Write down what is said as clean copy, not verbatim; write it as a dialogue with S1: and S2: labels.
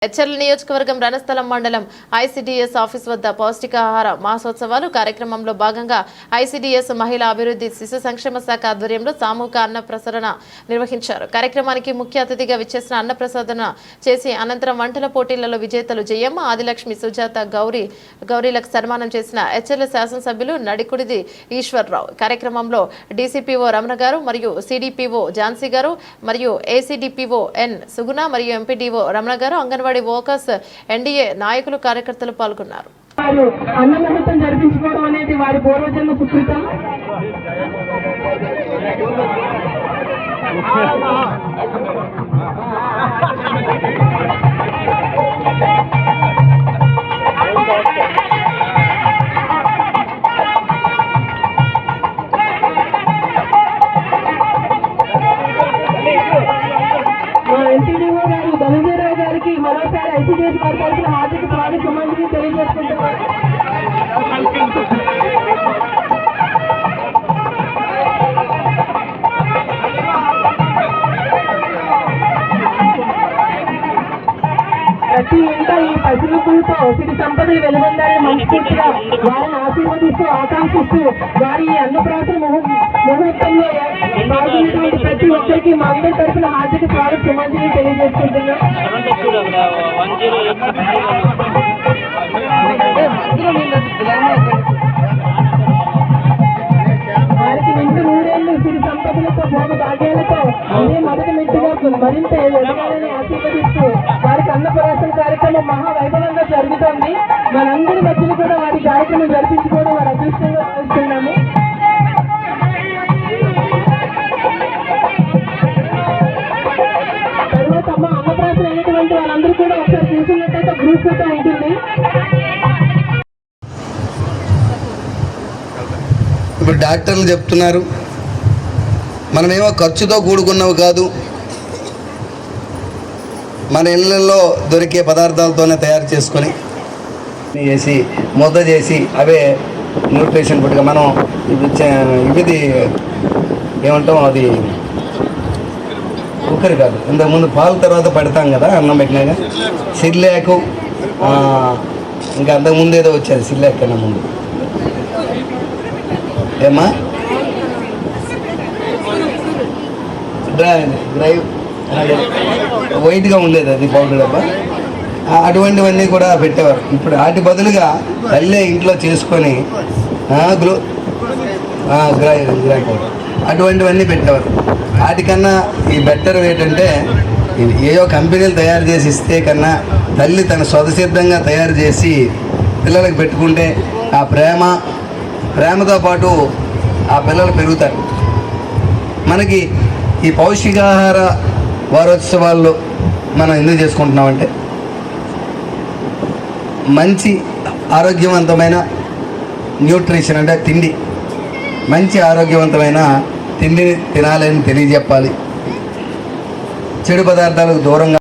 S1: HL నియోజకవర్గం రణస్థలం మండలం ICDS office వద్ద పౌష్టికాహార మాసోత్సవాలు కార్యక్రమంలో భాగంగా ఐసిడిఎస్ మహిళా అభివృద్ధి శిశు సంక్షేమ శాఖ ఆధ్వర్యంలో సామూహిక అన్న ప్రసరణ నిర్వహించారు. కార్యక్రమానికి ముఖ్య అతిథిగా విచ్చేసిన అన్న ప్రసాదన చేసి అనంతరం వంటల పోటీలలో విజేతలు జయమ్మ, ఆదిలక్ష్మి, సుజాత, గౌరీలకు సన్మానం చేసిన హెచ్ఎల్ శాసనసభ్యులు నడికుడిది ఈశ్వర్రావు. కార్యక్రమంలో డీసీపీఓ రమణ గారు మరియు సిడిపిఓ ఝాన్సీ గారు మరియు ఏసీడీపీఓ ఎన్ సుగుణ మరియు ఎంపీడీఓ రమణ గారు, అంగన్వాడీ వర్కర్స్, ఎన్డీఏ నాయకులు, కార్యకర్తలు పాల్గొన్నారు.
S2: అన్నమహత్యం జరిపించుకోవడం అనేది వారి పూర్వజన్మ సుకృతం. ఎంపీడీఓ గారు ధనంజయరావు గారికి మరోసారి ఐసీడీఎస్ వారి తరఫున హార్దిక స్వాగత సుమాంజలి తెలియజేసుకుంటున్నారు. ప్రతి ఇంట ఈ పశువులతో సిరి సంపదలు వెలువొందాలని మనస్ఫూర్తిగా వారిని ఆశీర్వదిస్తూ ఆకాంక్షిస్తూ వారి అన్నప్రాసన ముహూర్తంలో పాల్గొన్నటువంటి ప్రతి ఒక్కరికి మా అందరి తరఫున హార్దిక స్వాగత సుమాంజలి తెలియజేసుకుంటున్నాం. వారికి నిండు నూరేళ్లు సిరి సంపదలతో భోగ భాగ్యాలతో అదే మొదటి మెట్టుగా మరింత ఎదగాలని ఆశీర్వదిస్తూ వారికి అన్నప్రాసన కార్యక్రమం మహావైభవంగా జరుగుతోంది. మనందరి మధ్యలో కూడా వారి కార్యక్రమం జరిపించుకోవడం వారి అదృష్టంగా భావిస్తున్నాము. తర్వాత అన్నప్రాసన అయినటువంటి వాళ్ళందరూ కూడా ఒకసారి చూసినట్టయితే గ్రూప్ ఫోటో ఉంటుంది.
S3: ఇప్పుడు డాక్టర్లు చెప్తున్నారు మనమేమో ఖర్చుతో కూడుకున్నవి కాదు, మన ఇళ్ళల్లో దొరికే పదార్థాలతోనే తయారు చేసుకొని చేసి ముద్ద చేసి అవే న్యూట్రిషన్ ఫుడ్గా మనం ఇది ఏమంటాం, అది కుక్కర్ కాదు, ఇంతకుముందు పాలు తర్వాత పెడతాం కదా అన్నం పెట్టినాక సిర్లాకు, ఇంకా అంతకుముందు ఏదో వచ్చేది సిర్లాక్ కన్నా ముందు ఏమా డ్రైవ్ వైట్గా ఉండేది అది పౌడర్ డబ్బా, అటువంటివన్నీ కూడా పెట్టేవారు. ఇప్పుడు వాటి బదులుగా తల్లే ఇంట్లో చేసుకొని గ్రాయ్ పౌడర్ అటువంటివన్నీ పెట్టేవారు. వాటికన్నా ఈ బెటర్ ఏంటంటే ఏయో కంపెనీలు తయారు చేసి ఇస్తే కన్నా తల్లి తన స్వతసిద్ధంగా తయారు చేసి పిల్లలకు పెట్టుకుంటే ఆ ప్రేమతో పాటు ఆ పిల్లలు పెరుగుతారు. మనకి ఈ పౌష్టికాహార వారోత్సవాల్లో మనం ఎందుకు చేసుకుంటున్నామంటే మంచి ఆరోగ్యవంతమైన న్యూట్రిషన్ అంటే తిండి, మంచి ఆరోగ్యవంతమైన తిండిని తినాలని తెలియజెప్పాలి. చెడు పదార్థాలకు దూరంగా